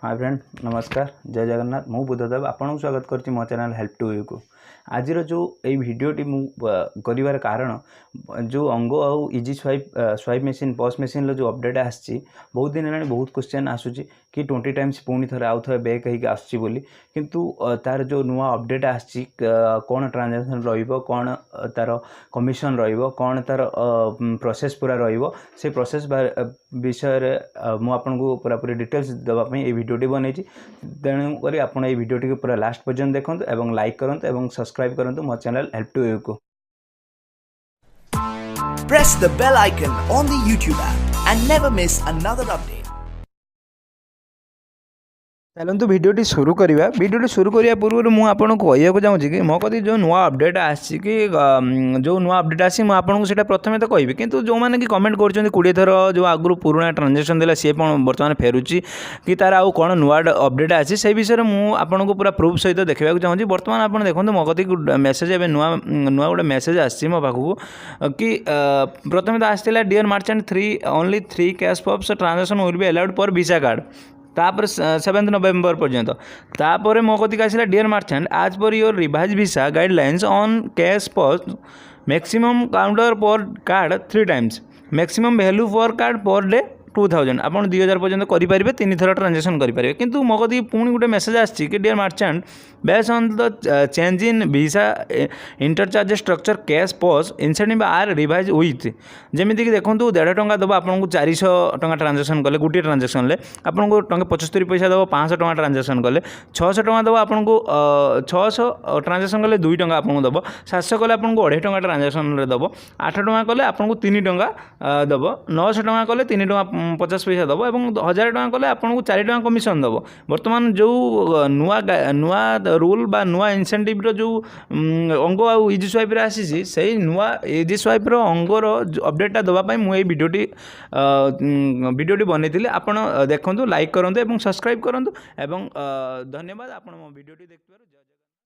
Hi friend नमस्कार जय जगन्नाथ मु बुद्धदेव आपन स्वागत करछि मो चैनल हेल्प टू यू को आज जो ये वीडियोटी मु करिवार कारण जो अंगो आउ easy swipe machine POS machine जो अपडेट आछि बहुत दिन हेलानी बहुत क्वेश्चन आसुछि कि 20 टाइम्स पुणी थरे आउ थरे बैक हेकि आसुछि बोली किंतु तार जो नुआ अपडेट आछि कोन ट्रांजैक्शन रहिबो कोन तार कमिशन रहिबो कोन तार प्रोसेस पूरा रहिबो से प्रोसेस विषय रे मु आपन को पूरा पूरी डिटेल्स देबा पई ए वीडियोटी बनै छी तेणु करी आपन ए वीडियोटी को पूरा लास्ट पर्यंत देखंतु एवं लाइक करंतु एवं सब्सक्राइब करंतु मो चैनल हेल्प टू यू को Press the bell icon on the YouTube app and never miss another update. चलते भिडियोटी शुरू करवा भिडियोटी शुरू करने पूर्व मुझे कहूँ चाहूँगी कि मो कदी जो नुआ अपडेट आसी कि जो नुआ अपडेट आसी मुझे प्रथम तो कहि किंतु जो मैंने कि कमेंट कर 20 थर जो आगु पुराना ट्रांजेक्शन देला सी बर्तमान फेरुची कि तार आउ कौन नुआ अपडेट आसी से विषय में मुझे पूरा प्रूफ सहित देखा चाहूँगी बर्तमान आप देखो मो कदी मेसेज ए नुआ नुआ गोटे मेसेज आसी मो पाखक कि प्रथम तो आसाला dear merchant 3 cash pops transaction will be allowed for Visa card तापर 7 नवेम्बर पर्यंत तापर मो कतिक आसला dear merchant as per your revise visa guidelines on cash POS maximum counter per card 3 times maximum value for card per day 2000 आप 2000 पर्यंत करेंगे 3 थर ट्रांजेक्शन करेंगे किंतु मो कदी पुणी गोटे मेसेज आसी कि dear merchant based on the change in visa interchange structure cash POS incentive are revise with जमीक देखो 1.5 टंका दब आपको 400 टंका ट्रांजेक्शन कले गोटे ट्रांजेक्शन आपको 75 पैसा दब 500 टंका ट्रांजेक्शन कले 600 टंका दब आपको 600 ट्रांजेक्शन कले 2 टंका आपको दब 700 कले आपको 2.5 टंका ट्रांजेक्शन दब 8 टंका कले आपको 3 टंका दब 900 टंका कले 3 टंका 50 पैसा दब और 1000 टंका कले आपको 4 टंका कमिशन दब बर्तमान जो नुआ नुआ रूल बा नुआ इनसेंटिव रो जो अंगो आ इजी स्वाइप रे आसी से नुआ इजी स्वाइप रो अंगो रो अपडेटा दबा पई मु ए वीडियोटी बनैतिले आपण देखंतु लाइक करंतु एवं सब्सक्राइब करंतु एवं धन्यवाद आपण मो वीडियोटी देखिबार।